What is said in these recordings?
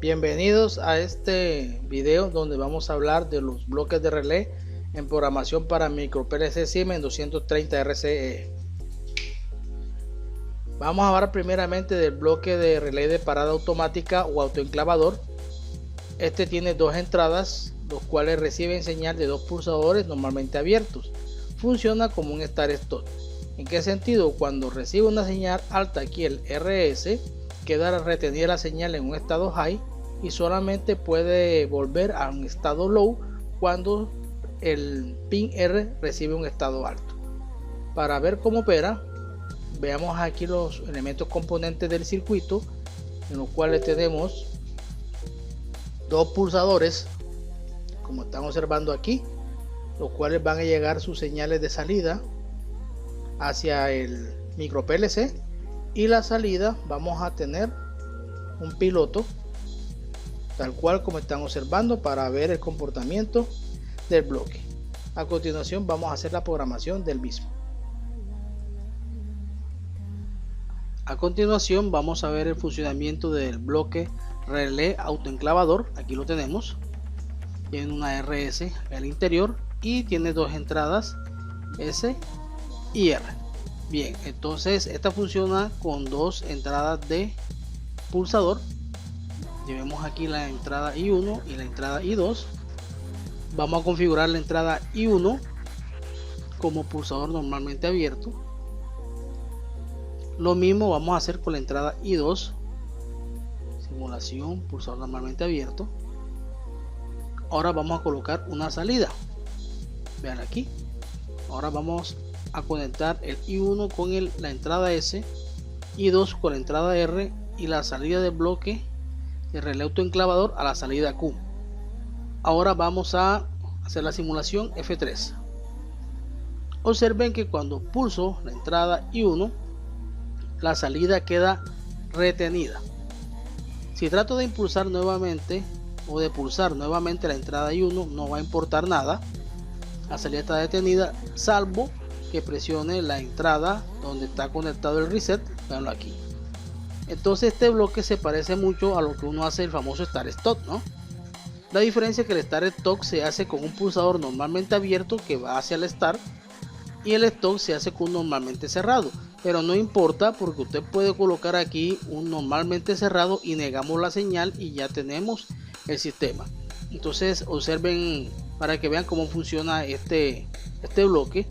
Bienvenidos a este video donde vamos a hablar de los bloques de relé en programación para micro PLC Siemens 230 RCE. Vamos a hablar primeramente del bloque de relé de parada automática o autoenclavador. Este tiene dos entradas, los cuales reciben señal de dos pulsadores normalmente abiertos. Funciona como un start-stop. ¿En qué sentido? Cuando recibe una señal alta, aquí el RS, queda retenida la señal en un estado high y solamente puede volver a un estado low cuando el pin R recibe un estado alto. Para ver cómo opera, veamos aquí los elementos componentes del circuito, en los cuales tenemos dos pulsadores, como están observando aquí, los cuales van a llegar sus señales de salida hacia el micro PLC, y la salida vamos a tener un piloto tal cual como están observando para ver el comportamiento del bloque. A continuación vamos a hacer la programación del mismo. A continuación vamos a ver el funcionamiento del bloque relé autoenclavador. Aquí lo tenemos, tiene una RS en el interior y tiene dos entradas S y R. Bien, entonces esta funciona con dos entradas de pulsador. Llevemos aquí la entrada I1 y la entrada I2. Vamos a configurar la entrada I1 como pulsador normalmente abierto. Lo mismo vamos a hacer con la entrada I2, simulación, pulsador normalmente abierto. Ahora vamos a colocar una salida. Vean aquí. Ahora vamos a conectar el I1 con la entrada S, I2 con la entrada R y la salida del bloque de relé autoenclavador a la salida Q. Ahora vamos a hacer la simulación F3. Observen que cuando pulso la entrada I1, la salida queda retenida. Si trato de impulsar nuevamente o de pulsar nuevamente la entrada I1, no va a importar nada. La salida está detenida, salvo que presione la entrada donde está conectado el reset. Veanlo aquí. Entonces este bloque se parece mucho a lo que uno hace el famoso start-stop, ¿no? La diferencia es que el start-stop se hace con un pulsador normalmente abierto que va hacia el start, y el stop se hace con un normalmente cerrado, pero no importa porque usted puede colocar aquí un normalmente cerrado y negamos la señal y ya tenemos el sistema. Entonces observen para que vean cómo funciona este bloque.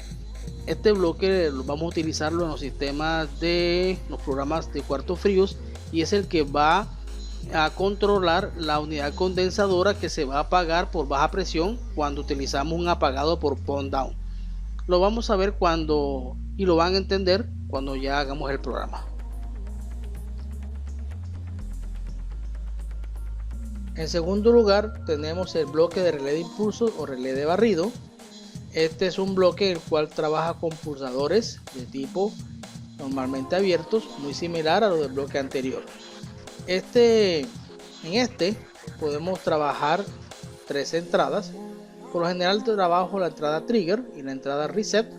Este bloque lo vamos a utilizarlo en los sistemas de los programas de cuartos fríos, y es el que va a controlar la unidad condensadora que se va a apagar por baja presión cuando utilizamos un apagado por pump down. Lo vamos a ver cuando, y lo van a entender cuando ya hagamos el programa. En segundo lugar tenemos el bloque de relé de impulso o relé de barrido. Este es un bloque el cual trabaja con pulsadores de tipo normalmente abiertos, muy similar a lo del bloque anterior. En este podemos trabajar tres entradas. Por lo general trabajo la entrada trigger y la entrada reset,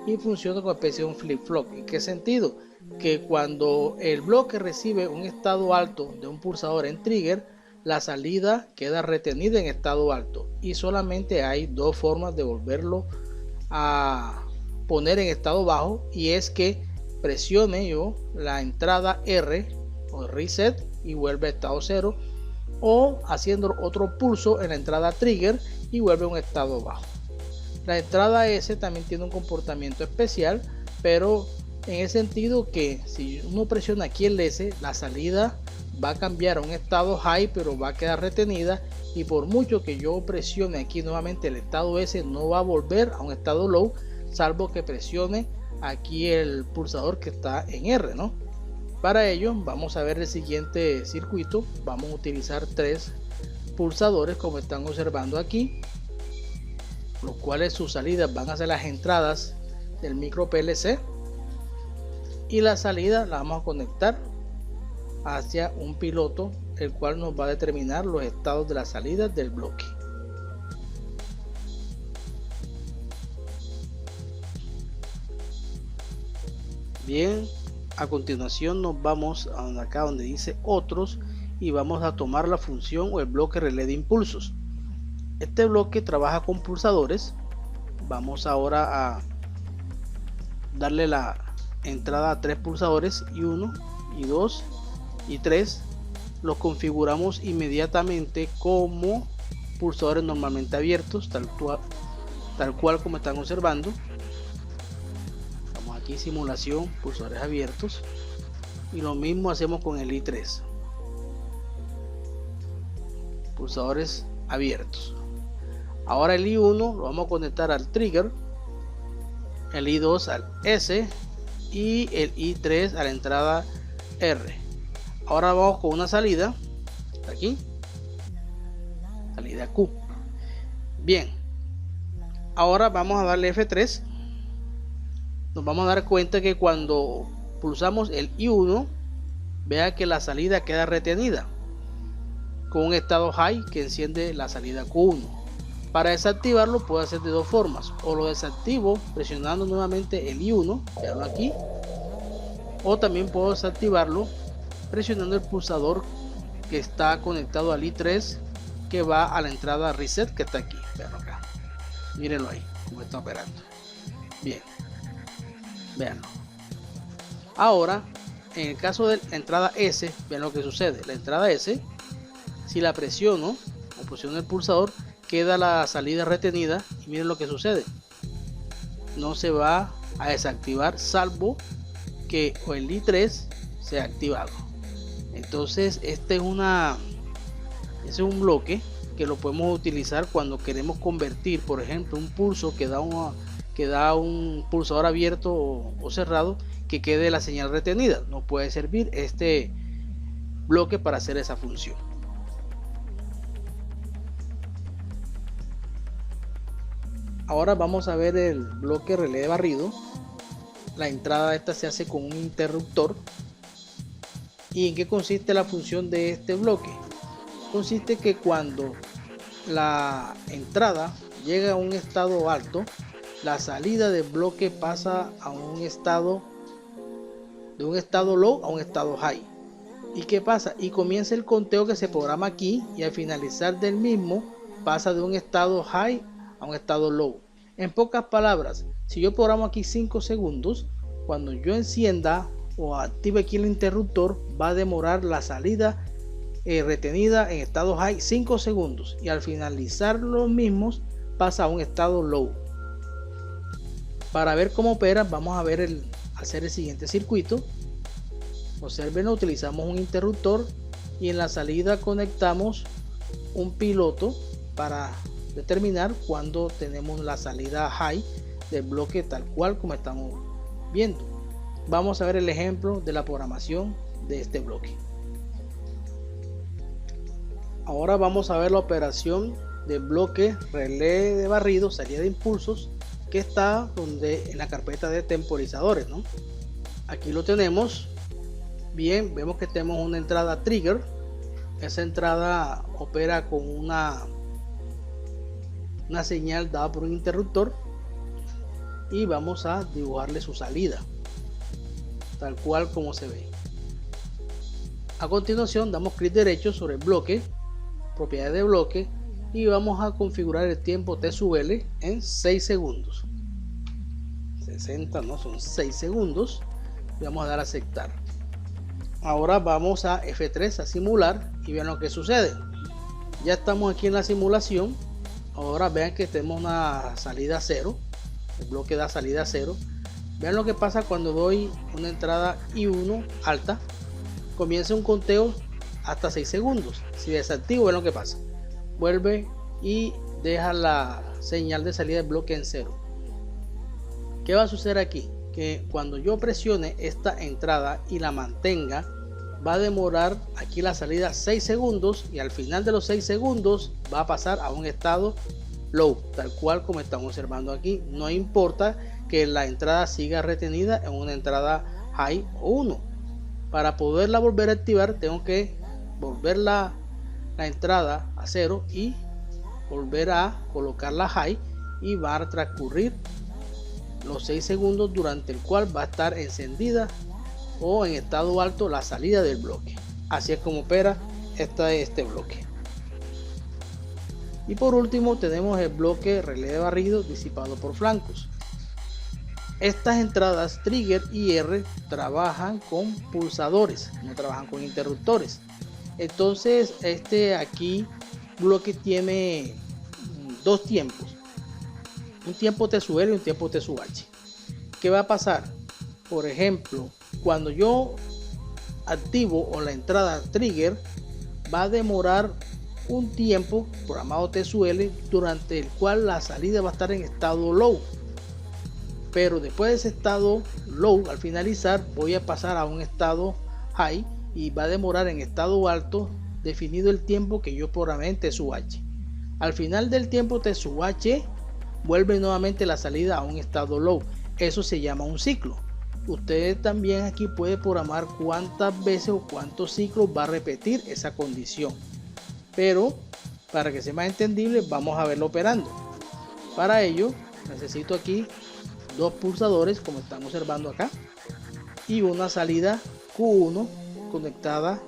y funciona con especie de un flip-flop. ¿En qué sentido? Que cuando el bloque recibe un estado alto de un pulsador en trigger, la salida queda retenida en estado alto, y solamente hay dos formas de volverlo a poner en estado bajo, y es que presione yo la entrada R o reset y vuelve a estado 0, o haciendo otro pulso en la entrada trigger y vuelve a un estado bajo. La entrada S también tiene un comportamiento especial, pero en el sentido que si uno presiona aquí el S, la salida va a cambiar a un estado high, pero va a quedar retenida, y por mucho que yo presione aquí nuevamente el estado S, no va a volver a un estado low, salvo que presione aquí el pulsador que está en R, ¿no? Para ello vamos a ver el siguiente circuito. Vamos a utilizar tres pulsadores como están observando aquí, los cuales sus salidas van a ser las entradas del micro PLC, y la salida la vamos a conectar hacia un piloto, el cual nos va a determinar los estados de la salida del bloque. Bien, a continuación nos vamos a acá donde dice otros, y vamos a tomar la función o el bloque relé de impulsos. Este bloque trabaja con pulsadores. Vamos ahora a darle la entrada a 3 pulsadores, y 1 y 2 y 3 los configuramos inmediatamente como pulsadores normalmente abiertos, tal cual como están observando. Vamos aquí, simulación, pulsadores abiertos, y lo mismo hacemos con el I3, pulsadores abiertos. Ahora el I1 lo vamos a conectar al trigger, el I2 al S y el I3 a la entrada R. Ahora vamos con una salida aquí, salida Q. Bien, ahora vamos a darle F3. Nos vamos a dar cuenta que cuando pulsamos el I1, vea que la salida queda retenida con un estado high que enciende la salida Q1. Para desactivarlo puedo hacer de dos formas: o lo desactivo presionando nuevamente el I1, veanlo aquí, o también puedo desactivarlo presionando el pulsador que está conectado al I3, que va a la entrada reset que está aquí. Veanlo acá, mírenlo ahí cómo está operando. Bien, veanlo. Ahora en el caso de la entrada S, vean lo que sucede. La entrada S, si la presiono o presiono el pulsador, queda la salida retenida, y miren lo que sucede: no se va a desactivar salvo que el I3 sea activado. Entonces este es un bloque que lo podemos utilizar cuando queremos convertir, por ejemplo, un pulso que da un pulsador abierto o cerrado, que quede la señal retenida. No puede servir este bloque para hacer esa función. Ahora vamos a ver el bloque relé de barrido. La entrada esta se hace con un interruptor. ¿Y en qué consiste la función de este bloque? Consiste que cuando la entrada llega a un estado alto, la salida del bloque pasa a un estado low a un estado high. ¿Y qué pasa? Y comienza el conteo que se programa aquí, y al finalizar del mismo pasa de un estado high a un estado low. En pocas palabras, si yo programo aquí 5 segundos, cuando yo encienda o active aquí el interruptor, va a demorar la salida retenida en estado high 5 segundos, y al finalizar los mismos pasa a un estado low. Para ver cómo opera, vamos a ver hacer el siguiente circuito. Observen, utilizamos un interruptor y en la salida conectamos un piloto para determinar cuando tenemos la salida high del bloque, tal cual como estamos viendo. Vamos a ver el ejemplo de la programación de este bloque. Ahora vamos a ver la operación del bloque relé de barrido, salida de impulsos, que está en la carpeta de temporizadores, ¿no? Aquí lo tenemos. Bien, vemos que tenemos una entrada trigger. Esa entrada opera con una señal dada por un interruptor, y vamos a dibujarle su salida tal cual como se ve. A continuación damos clic derecho sobre el bloque, propiedades de bloque, y vamos a configurar el tiempo T sub L en 6 segundos. 60 no, son 6 segundos, y vamos a dar a aceptar. Ahora vamos a F3 a simular, y vean lo que sucede. Ya estamos aquí en la simulación. Ahora vean que tenemos una salida 0, el bloque da salida 0. Vean lo que pasa cuando doy una entrada I1 alta. Comienza un conteo hasta 6 segundos. Si desactivo, vean lo que pasa: vuelve y deja la señal de salida del bloque en 0. ¿Qué va a suceder aquí? Que cuando yo presione esta entrada y la mantenga, va a demorar aquí la salida 6 segundos, y al final de los 6 segundos va a pasar a un estado low, tal cual como estamos observando aquí. No importa que la entrada siga retenida en una entrada high o 1. Para poderla volver a activar, tengo que volver la entrada a 0 y volver a colocar la high, y va a transcurrir los 6 segundos durante el cual va a estar encendida o en estado alto la salida del bloque. Así es como opera este bloque. Y por último tenemos el bloque relé de barrido disipado por flancos. Estas entradas trigger y R trabajan con pulsadores, no trabajan con interruptores. Entonces aquí bloque tiene dos tiempos, un tiempo T sub L y un tiempo T sub H. ¿Qué va a pasar? Por ejemplo, cuando yo activo o la entrada trigger, va a demorar un tiempo programado T sub L durante el cual la salida va a estar en estado low, pero después de ese estado low, al finalizar voy a pasar a un estado high y va a demorar en estado alto definido el tiempo que yo programé en T sub H. Al final del tiempo T sub H vuelve nuevamente la salida a un estado low. Eso se llama un ciclo. Usted también aquí puede programar cuántas veces o cuántos ciclos va a repetir esa condición, pero para que sea más entendible vamos a verlo operando. Para ello necesito aquí dos pulsadores como están observando acá y una salida Q1 conectada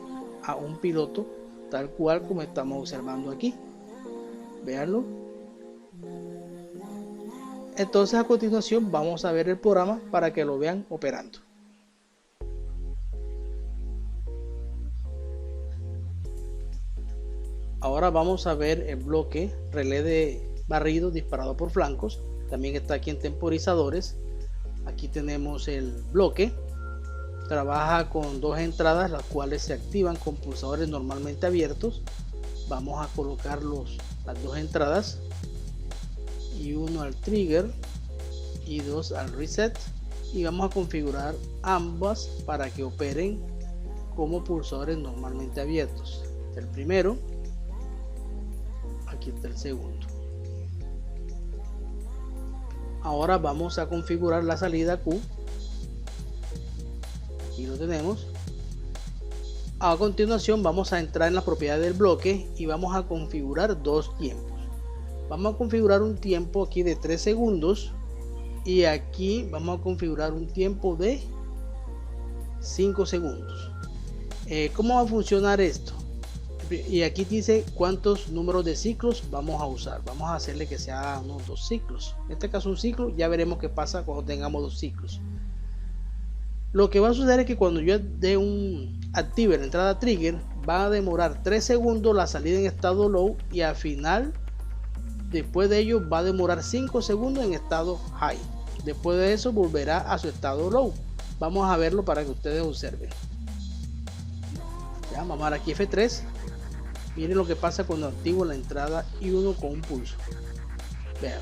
a un piloto tal cual como estamos observando aquí. Véanlo. Entonces a continuación vamos a ver el programa para que lo vean operando. Ahora vamos a ver el bloque relé de barrido disparado por flancos. También está aquí en temporizadores. Aquí tenemos el bloque. Trabaja con dos entradas, las cuales se activan con pulsadores normalmente abiertos. Vamos a colocar las dos entradas, y uno al trigger y dos al reset, y vamos a configurar ambas para que operen como pulsadores normalmente abiertos. El primero, aquí está el segundo. Ahora vamos a configurar la salida Q. Aquí lo tenemos. A continuación vamos a entrar en las propiedades del bloque y vamos a configurar dos tiempos. Vamos a configurar un tiempo aquí de 3 segundos y aquí vamos a configurar un tiempo de 5 segundos. ¿Cómo va a funcionar esto? Y aquí dice cuántos números de ciclos vamos a usar. Vamos a hacerle que sea unos 2 ciclos. En este caso un ciclo, ya veremos qué pasa cuando tengamos 2 ciclos. Lo que va a suceder es que cuando yo dé un active la entrada trigger, va a demorar 3 segundos la salida en estado low, y al final después de ello va a demorar 5 segundos en estado high. Después de eso volverá a su estado low. Vamos a verlo para que ustedes observen. Ya, vamos a dar aquí F3. Miren lo que pasa cuando activo la entrada I1 con un pulso. Vean,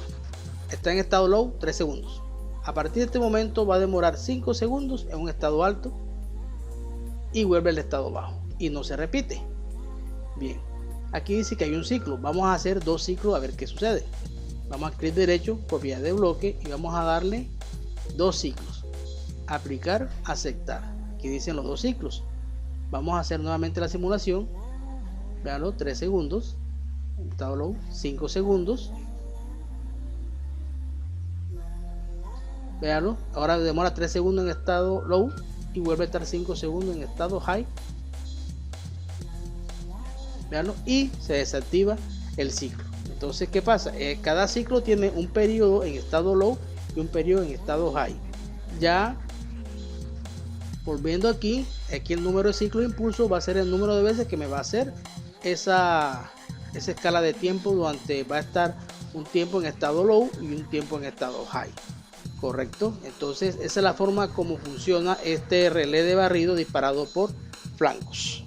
está en estado low 3 segundos. A partir de este momento va a demorar 5 segundos en un estado alto y vuelve al estado bajo y no se repite. Bien, aquí dice que hay un ciclo. Vamos a hacer 2 ciclos a ver qué sucede. Vamos a clic derecho, propiedad de bloque, y vamos a darle 2 ciclos. Aplicar, aceptar. Aquí dicen los 2 ciclos. Vamos a hacer nuevamente la simulación. Veanlo, 3 segundos, estado low, 5 segundos. Veanlo, ahora demora 3 segundos en estado low y vuelve a estar 5 segundos en estado high. Veanlo, y se desactiva el ciclo. Entonces, ¿qué pasa? Cada ciclo tiene un periodo en estado low y un periodo en estado high. Ya volviendo aquí el número de ciclo de impulso va a ser el número de veces que me va a hacer esa escala de tiempo, durante va a estar un tiempo en estado low y un tiempo en estado high. Correcto. Entonces esa es la forma como funciona este relé de barrido disparado por flancos.